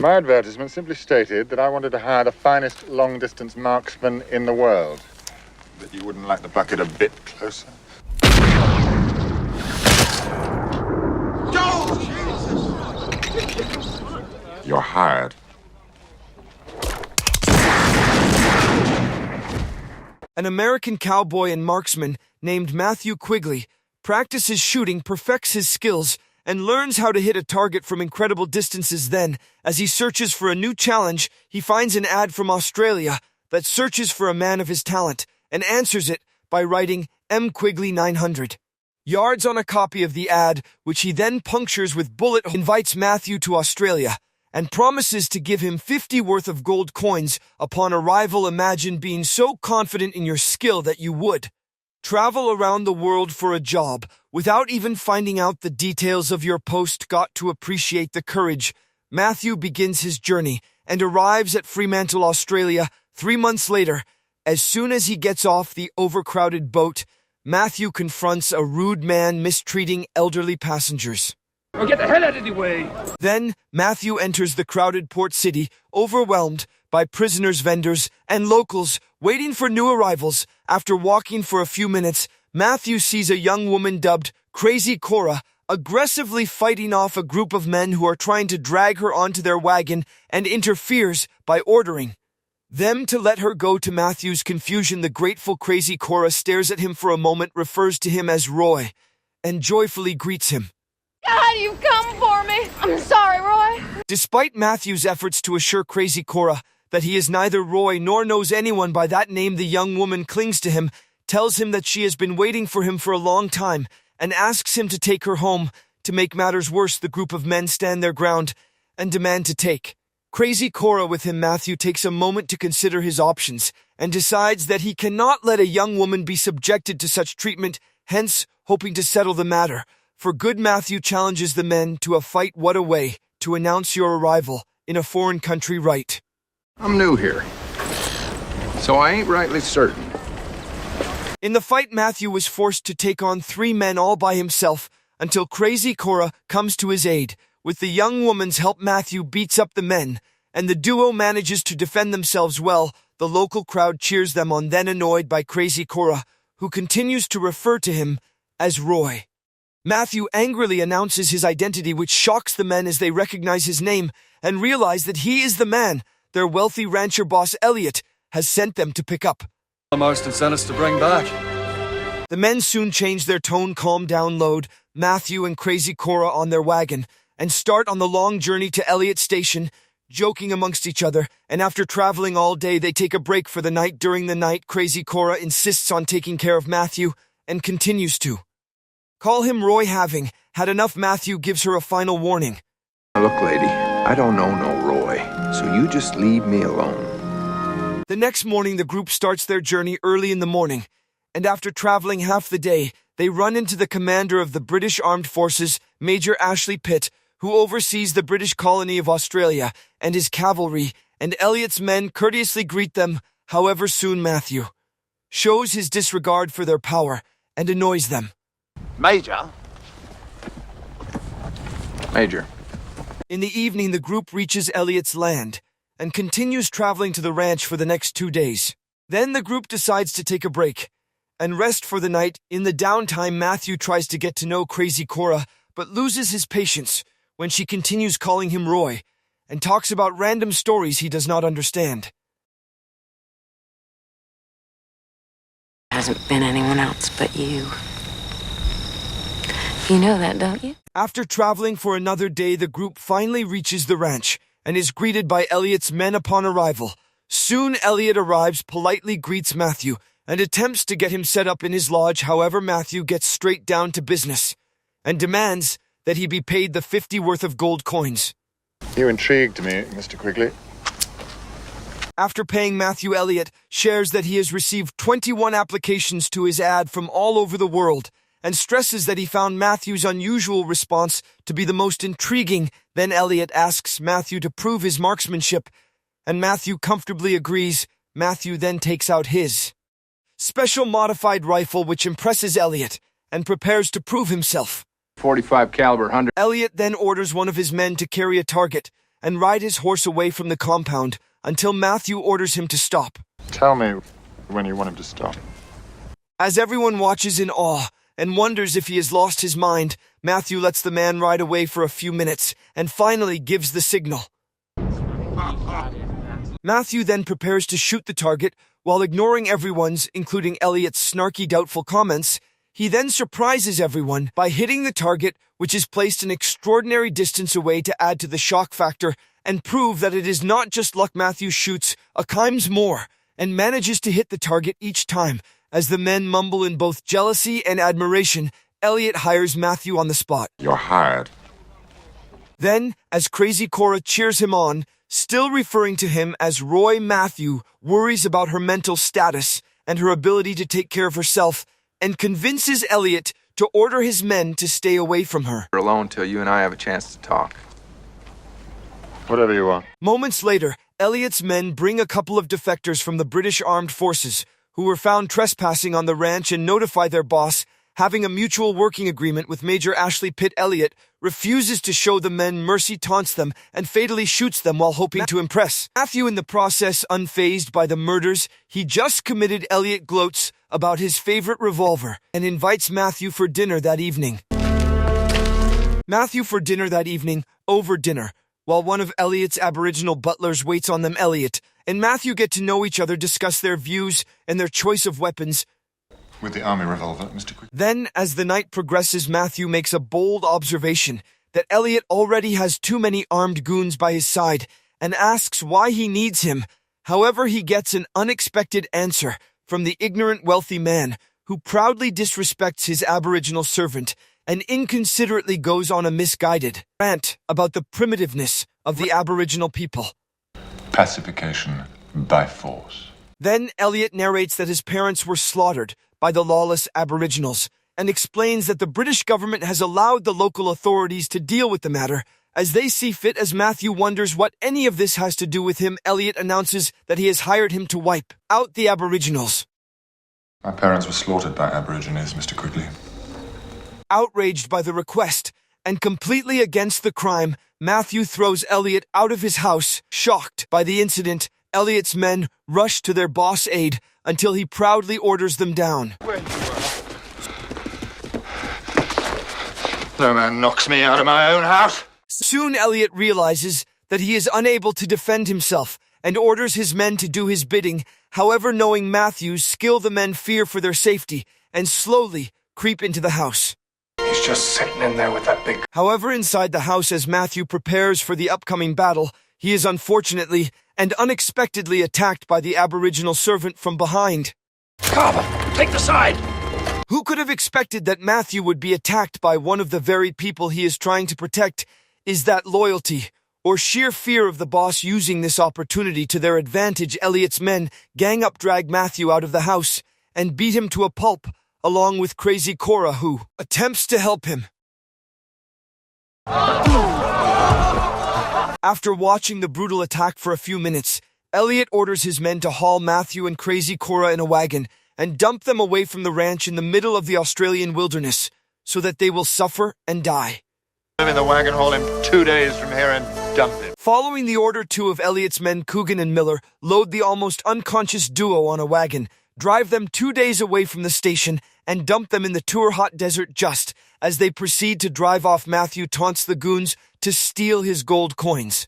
My advertisement simply stated that I wanted to hire the finest long-distance marksman in the world. But you wouldn't like the bucket a bit closer? Oh, Jesus! You're hired. An American cowboy and marksman named Matthew Quigley practices shooting, perfects his skills, and learns how to hit a target from incredible distances. Then, as he searches for a new challenge, he finds an ad from Australia that searches for a man of his talent and answers it by writing M. Quigley 900 yards on a copy of the ad, which he then punctures with bullet holes. Invites Matthew to Australia and promises to give him 50 worth of gold coins upon arrival. Imagine being so confident in your skill that you would travel around the world for a job without even finding out the details of your post. Got to appreciate the courage. Matthew begins his journey and arrives at Fremantle, Australia 3 months later. As soon as he gets off the overcrowded boat, Matthew confronts a rude man mistreating elderly passengers. Oh, get the hell out of the way! Then, Matthew enters the crowded port city, overwhelmed by prisoners, vendors, and locals waiting for new arrivals. After walking for a few minutes, Matthew sees a young woman dubbed Crazy Cora aggressively fighting off a group of men who are trying to drag her onto their wagon and interferes by ordering them to let her go. To Matthew's confusion, the grateful Crazy Cora stares at him for a moment, refers to him as Roy, and joyfully greets him. God, you've come for me. I'm sorry, Roy. Despite Matthew's efforts to assure Crazy Cora that he is neither Roy nor knows anyone by that name, the young woman clings to him, tells him that she has been waiting for him for a long time, and asks him to take her home. To make matters worse, the group of men stand their ground and demand to take Crazy Cora with him. Matthew takes a moment to consider his options and decides that he cannot let a young woman be subjected to such treatment, hence hoping to settle the matter for good. Matthew challenges the men to a fight. What a way to announce your arrival in a foreign country, right? I'm new here, so I ain't rightly certain. In the fight, Matthew was forced to take on 3 men all by himself until Crazy Cora comes to his aid. With the young woman's help, Matthew beats up the men, and the duo manages to defend themselves well. The local crowd cheers them on, then annoyed by Crazy Cora, who continues to refer to him as Roy. Matthew angrily announces his identity, which shocks the men as they recognize his name and realize that he is the man their wealthy rancher boss Elliot has sent them to pick up. Marston sent us to bring back. The men soon change their tone, calm down, load Matthew and Crazy Cora on their wagon, and start on the long journey to Elliot Station, joking amongst each other. And after traveling all day, they take a break for the night. During the night, Crazy Cora insists on taking care of Matthew and continues to call him Roy. Having had enough, Matthew gives her a final warning. Look, lady, I don't know no Roy, so you just leave me alone. The next morning, the group starts their journey early in the morning, and after traveling half the day, they run into the commander of the British Armed Forces, Major Ashley Pitt, who oversees the British colony of Australia, and his cavalry, and Elliot's men courteously greet them. However, soon Matthew shows his disregard for their power and annoys them. Major. In the evening, the group reaches Elliot's land and continues traveling to the ranch for the next 2 days. Then the group decides to take a break and rest for the night. In the downtime, Matthew tries to get to know Crazy Cora, but loses his patience when she continues calling him Roy and talks about random stories he does not understand. Hasn't been anyone else but you. You know that, don't you? After traveling for another day, the group finally reaches the ranch and is greeted by Elliot's men upon arrival. Soon Elliot arrives, politely greets Matthew, and attempts to get him set up in his lodge. However, Matthew gets straight down to business and demands that he be paid the 50 worth of gold coins. You intrigued me, Mr. Quigley. After paying Matthew, Elliot shares that he has received 21 applications to his ad from all over the world, and stresses that he found Matthew's unusual response to be the most intriguing. Then Elliot asks Matthew to prove his marksmanship, and Matthew comfortably agrees. Matthew then takes out his special modified rifle, which impresses Elliot, and prepares to prove himself. 45 caliber 100. Elliot then orders one of his men to carry a target and ride his horse away from the compound until Matthew orders him to stop. Tell me when you want him to stop. As everyone watches in awe and wonders if he has lost his mind, Matthew lets the man ride away for a few minutes and finally gives the signal. Matthew then prepares to shoot the target while ignoring everyone's, including Elliot's, snarky, doubtful comments. He then surprises everyone by hitting the target, which is placed an extraordinary distance away to add to the shock factor and prove that it is not just luck. Matthew shoots a times more and manages to hit the target each time. As the men mumble in both jealousy and admiration, Elliot hires Matthew on the spot. You're hired. Then, as crazy Cora cheers him on, still referring to him as Roy, Matthew worries about her mental status and her ability to take care of herself and convinces Elliot to order his men to stay away from her. We're alone till you and I have a chance to talk. Whatever you want. Moments later, Elliot's men bring a couple of defectors from the British Armed Forces who were found trespassing on the ranch and notify their boss. Having a mutual working agreement with Major Ashley Pitt, Elliot refuses to show the men mercy, taunts them, and fatally shoots them while hoping to impress. Matthew, in the process, unfazed by the murders he just committed. Elliot gloats about his favorite revolver and invites Matthew for dinner that evening. Over dinner, while one of Elliot's Aboriginal butlers waits on them, Elliot and Matthew get to know each other, discuss their views and their choice of weapons. With the army revolver, Mr. Quigley. Then, as the night progresses, Matthew makes a bold observation that Elliot already has too many armed goons by his side and asks why he needs him. However, he gets an unexpected answer from the ignorant wealthy man who proudly disrespects his Aboriginal servant and inconsiderately goes on a misguided rant about the primitiveness of the Aboriginal people. Pacification by force. Then Elliot narrates that his parents were slaughtered by the lawless Aboriginals and explains that the British government has allowed the local authorities to deal with the matter as they see fit. As Matthew wonders what any of this has to do with him, Elliot announces that he has hired him to wipe out the Aboriginals. My parents were slaughtered by Aborigines, Mr. Quigley. Outraged by the request and completely against the crime, Matthew throws Elliot out of his house. Shocked by the incident, Elliot's men rush to their boss' aid until he proudly orders them down. No man knocks me out of my own house. Soon Elliot realizes that he is unable to defend himself and orders his men to do his bidding. However, knowing Matthew's skill, the men fear for their safety and slowly creep into the house. He's just sitting in there with that big... However, inside the house, as Matthew prepares for the upcoming battle, he is unfortunately and unexpectedly attacked by the Aboriginal servant from behind. Carver, take the side! Who could have expected that Matthew would be attacked by one of the very people he is trying to protect? Is that loyalty or sheer fear of the boss using this opportunity to their advantage? Elliot's men gang up, drag Matthew out of the house, and beat him to a pulp, along with crazy Cora, who attempts to help him. After watching the brutal attack for a few minutes, Elliot orders his men to haul Matthew and crazy Cora in a wagon and dump them away from the ranch in the middle of the Australian wilderness so that they will suffer and die. I'm in the wagon, haul him 2 days from here and dump him. Following the order, 2 of Elliot's men, Coogan and Miller, load the almost unconscious duo on a wagon, drive them 2 days away from the station, and dump them in the Tour-hot desert. Just as they proceed to drive off, Matthew taunts the goons to steal his gold coins.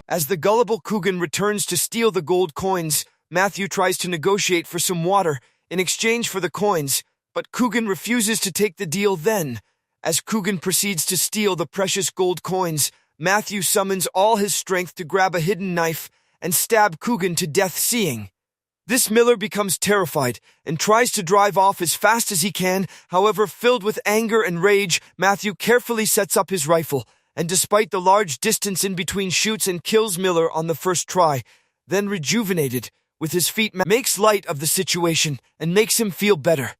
As the gullible Coogan returns to steal the gold coins, Matthew tries to negotiate for some water in exchange for the coins, but Coogan refuses to take the deal. Then, as Coogan proceeds to steal the precious gold coins, Matthew summons all his strength to grab a hidden knife and stab Coogan to death. Seeing this, Miller becomes terrified and tries to drive off as fast as he can. However, filled with anger and rage, Matthew carefully sets up his rifle, and despite the large distance in between, shoots and kills Miller on the first try. Then, rejuvenated with his feet, makes light of the situation and makes him feel better.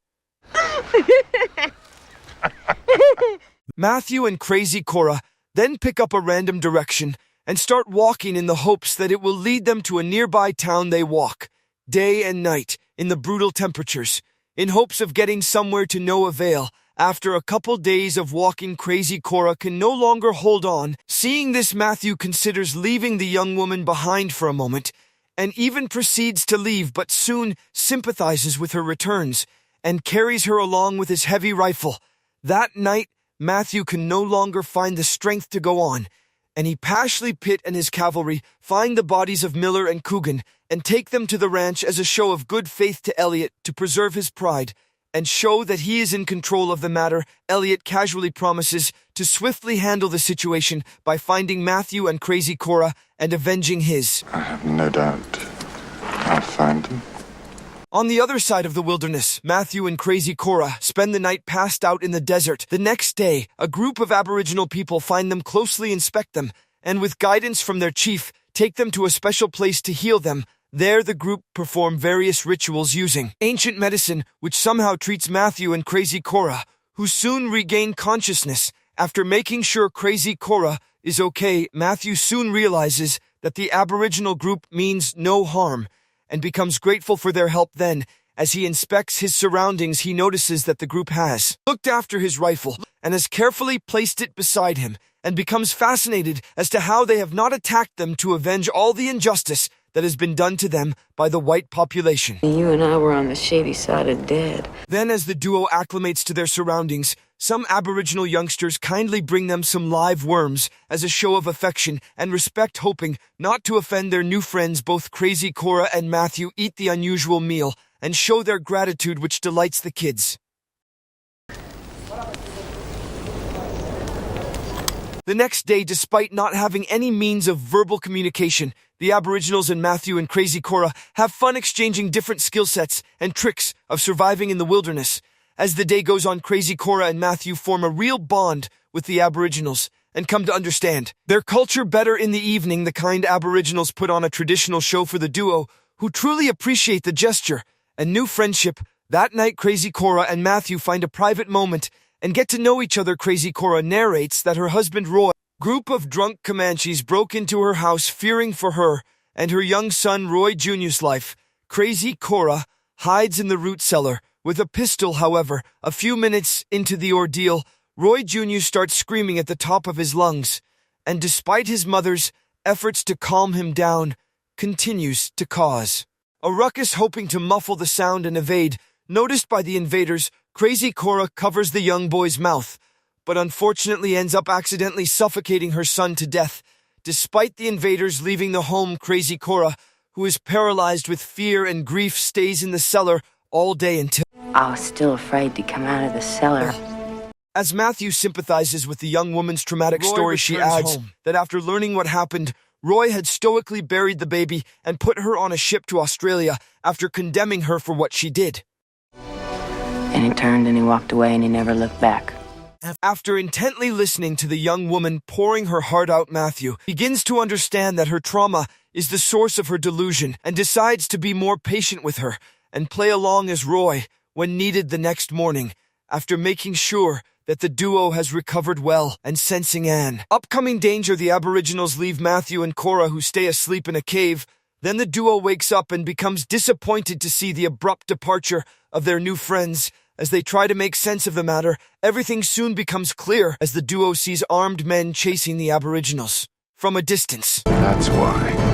Matthew and crazy Cora then pick up a random direction and start walking in the hopes that it will lead them to a nearby town. They walk day and night in the brutal temperatures in hopes of getting somewhere, to no avail, After a couple days of walking, crazy Cora can no longer hold on. Seeing this, Matthew considers leaving the young woman behind for a moment, and even proceeds to leave, but soon sympathizes with her returns and carries her along with his heavy rifle. That night, Matthew can no longer find the strength to go on, and he Pashley Pitt and his cavalry find the bodies of Miller and Coogan and take them to the ranch as a show of good faith to Elliot to preserve his pride and show that he is in control of the matter. Elliot casually promises to swiftly handle the situation by finding Matthew and crazy Cora and avenging his. I have no doubt I'll find them. On the other side of the wilderness, Matthew and crazy Cora spend the night passed out in the desert. The next day, a group of Aboriginal people find them, closely inspect them, and with guidance from their chief, take them to a special place to heal them. There, the group perform various rituals using ancient medicine, which somehow treats Matthew and crazy Cora, who soon regain consciousness. After making sure crazy Cora is okay, Matthew soon realizes that the Aboriginal group means no harm, and becomes grateful for their help. Then, as he inspects his surroundings, he notices that the group has looked after his rifle and has carefully placed it beside him, and becomes fascinated as to how they have not attacked them to avenge all the injustice that has been done to them by the white population. You and I were on the shady side of dead. Then, as the duo acclimates to their surroundings, some Aboriginal youngsters kindly bring them some live worms as a show of affection and respect, hoping not to offend their new friends. Both crazy Cora and Matthew eat the unusual meal and show their gratitude, which delights the kids. The next day, despite not having any means of verbal communication, the Aboriginals and Matthew and crazy Cora have fun exchanging different skill sets and tricks of surviving in the wilderness. As the day goes on, crazy Cora and Matthew form a real bond with the Aboriginals and come to understand their culture better. In the evening, the kind Aboriginals put on a traditional show for the duo, who truly appreciate the gesture and new friendship. That night, crazy Cora and Matthew find a private moment and get to know each other. Crazy Cora narrates that her husband Roy, group of drunk Comanches, broke into her house fearing for her and her young son Roy Jr.'s life. Crazy Cora hides in the root cellar with a pistol. However, a few minutes into the ordeal, Roy Jr. starts screaming at the top of his lungs, and despite his mother's efforts to calm him down, continues to cause a ruckus, hoping to muffle the sound and evade. Noticed by the invaders, crazy Cora covers the young boy's mouth, but unfortunately ends up accidentally suffocating her son to death. Despite the invaders leaving the home, crazy Cora, who is paralyzed with fear and grief, stays in the cellar all day until I was still afraid to come out of the cellar. As Matthew sympathizes with the young woman's traumatic story, she adds that after learning what happened, Roy had stoically buried the baby and put her on a ship to Australia after condemning her for what she did. And he turned and he walked away and he never looked back. After intently listening to the young woman pouring her heart out, Matthew begins to understand that her trauma is the source of her delusion and decides to be more patient with her and play along as Roy when needed. The next morning, after making sure that the duo has recovered well and sensing an upcoming danger, the Aboriginals leave Matthew and Cora, who stay asleep in a cave. Then the duo wakes up and becomes disappointed to see the abrupt departure of their new friends. As they try to make sense of the matter, everything soon becomes clear as the duo sees armed men chasing the Aboriginals from a distance. That's why.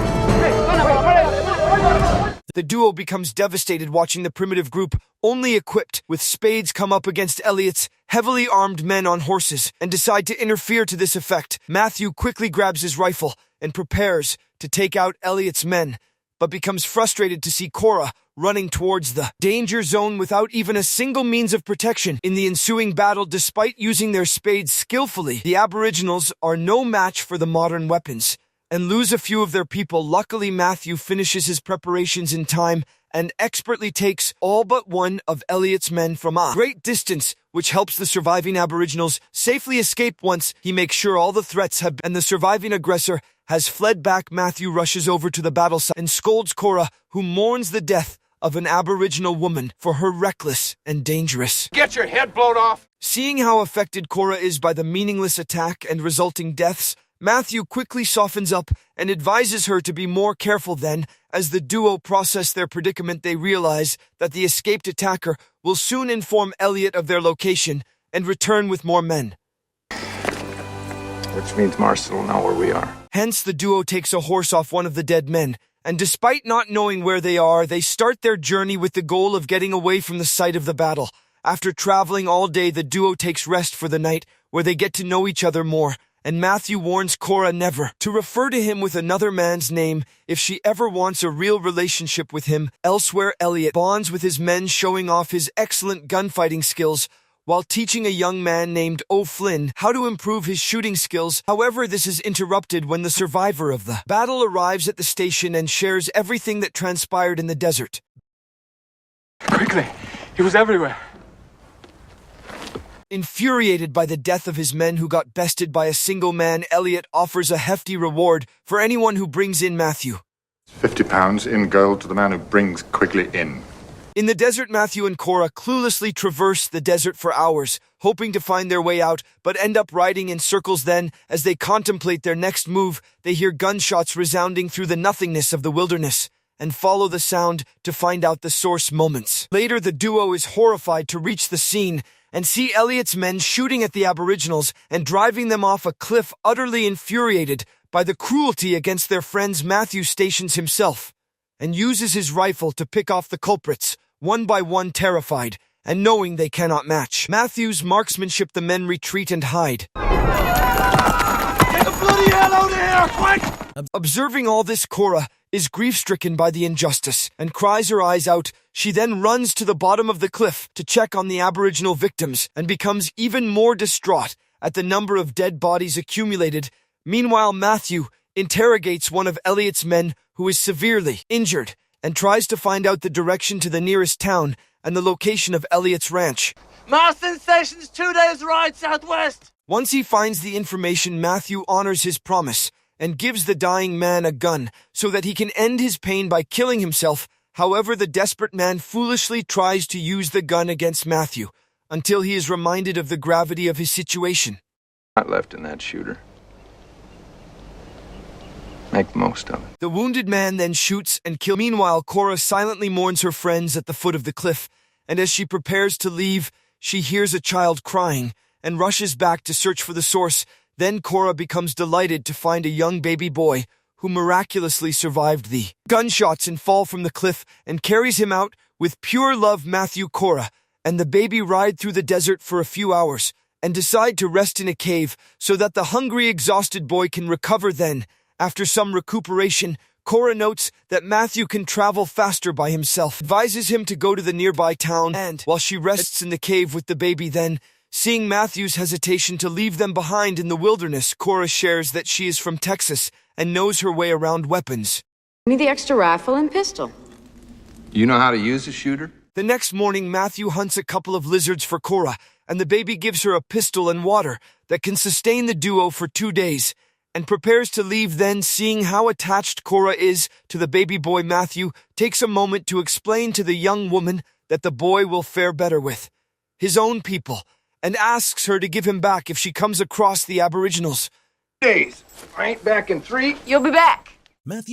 The duo becomes devastated watching the primitive group, only equipped with spades, come up against Elliot's heavily armed men on horses and decide to interfere. To this effect, Matthew quickly grabs his rifle and prepares to take out Elliot's men, but becomes frustrated to see Cora running towards the danger zone without even a single means of protection. In the ensuing battle, despite using their spades skillfully, the Aboriginals are no match for the modern weapons and lose a few of their people. Luckily, Matthew finishes his preparations in time and expertly takes all but one of Elliot's men from a great distance, which helps the surviving Aboriginals safely escape. Once he makes sure all the threats have and the surviving aggressor has fled back, Matthew rushes over to the battle site and scolds Cora, who mourns the death of an Aboriginal woman for her reckless and dangerous. Get your head blown off! Seeing how affected Cora is by the meaningless attack and resulting deaths, Matthew quickly softens up and advises her to be more careful. Then, as the duo process their predicament, they realize that the escaped attacker will soon inform Elliot of their location and return with more men. Which means Marston will know where we are. Hence, the duo takes a horse off one of the dead men, and despite not knowing where they are, they start their journey with the goal of getting away from the site of the battle. After traveling all day, the duo takes rest for the night, where they get to know each other more, and Matthew warns Cora never to refer to him with another man's name if she ever wants a real relationship with him. Elsewhere, Elliot bonds with his men, showing off his excellent gunfighting skills, while teaching a young man named O'Flynn how to improve his shooting skills. However, this is interrupted when the survivor of the battle arrives at the station and shares everything that transpired in the desert. Quickly! He was everywhere. Infuriated by the death of his men who got bested by a single man, Elliot offers a hefty reward for anyone who brings in Matthew. £50 in gold to the man who brings Quigley in. In the desert, Matthew and Cora cluelessly traverse the desert for hours, hoping to find their way out, but end up riding in circles. Then, as they contemplate their next move, they hear gunshots resounding through the nothingness of the wilderness, and follow the sound to find out the source moments. Later, the duo is horrified to reach the scene and see Elliot's men shooting at the Aboriginals and driving them off a cliff. Utterly infuriated by the cruelty against their friends, Matthew stations himself and uses his rifle to pick off the culprits, one by one. Terrified and knowing they cannot match Matthew's marksmanship, the men retreat and hide. Get the bloody hell out of here, quick! Observing all this, Cora is grief-stricken by the injustice and cries her eyes out. She then runs to the bottom of the cliff to check on the Aboriginal victims and becomes even more distraught at the number of dead bodies accumulated. Meanwhile, Matthew interrogates one of Elliot's men who is severely injured and tries to find out the direction to the nearest town and the location of Elliot's ranch. Marston Station's 2 days ride southwest. Once he finds the information, Matthew honors his promise and gives the dying man a gun so that he can end his pain by killing himself. However, the desperate man foolishly tries to use the gun against Matthew until he is reminded of the gravity of his situation. Not left in that shooter. Make the most of it. The wounded man then shoots and kills. Meanwhile, Cora silently mourns her friends at the foot of the cliff, and as she prepares to leave, she hears a child crying and rushes back to search for the source. Then Cora becomes delighted to find a young baby boy who miraculously survived the gunshots and fall from the cliff and carries him out with pure love. Matthew, Cora, and the baby ride through the desert for a few hours and decide to rest in a cave so that the hungry, exhausted boy can recover. Then, after some recuperation, Cora notes that Matthew can travel faster by himself, advises him to go to the nearby town, and while she rests in the cave with the baby, then, seeing Matthew's hesitation to leave them behind in the wilderness, Cora shares that she is from Texas and knows her way around weapons. Give me the extra rifle and pistol. You know how to use a shooter? The next morning, Matthew hunts a couple of lizards for Cora, and the baby gives her a pistol and water that can sustain the duo for 2 days, and prepares to leave. Then, seeing how attached Cora is to the baby boy, Matthew takes a moment to explain to the young woman that the boy will fare better with his own people, and asks her to give him back if she comes across the Aboriginals. Days. I ain't back in 3. You'll be back.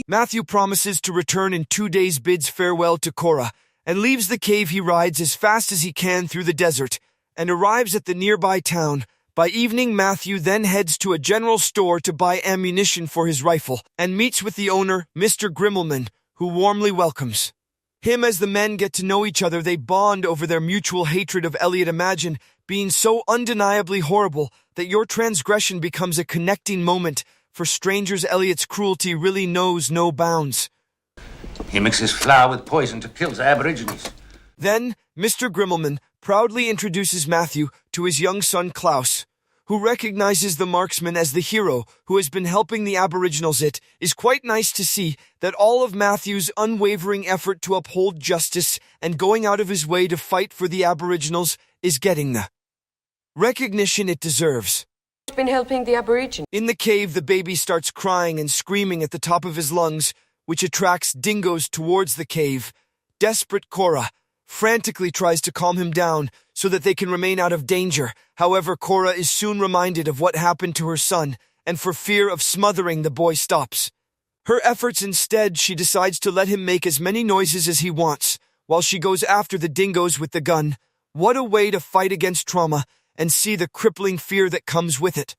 Matthew promises to return in 2 days, bids farewell to Cora, and leaves the cave. He rides as fast as he can through the desert, and arrives at the nearby town. By evening, Matthew then heads to a general store to buy ammunition for his rifle, and meets with the owner, Mr. Grimmelman, who warmly welcomes him. As the men get to know each other, they bond over their mutual hatred of Elliot. Imagine being so undeniably horrible that your transgression becomes a connecting moment. For strangers, Elliot's cruelty really knows no bounds. He mixes flour with poison to kill the Aborigines. Then, Mr. Grimmelman proudly introduces Matthew to his young son Klaus, who recognizes the marksman as the hero who has been helping the Aboriginals. It is quite nice to see that all of Matthew's unwavering effort to uphold justice and going out of his way to fight for the Aboriginals is getting the recognition it deserves. I've been helping the Aborigines. In the cave, the baby starts crying and screaming at the top of his lungs, which attracts dingoes towards the cave. Desperate Cora frantically tries to calm him down so that they can remain out of danger. However, Cora is soon reminded of what happened to her son, and for fear of smothering the boy, stops her efforts. Instead, she decides to let him make as many noises as he wants while she goes after the dingoes with the gun. What a way to fight against trauma and see the crippling fear that comes with it.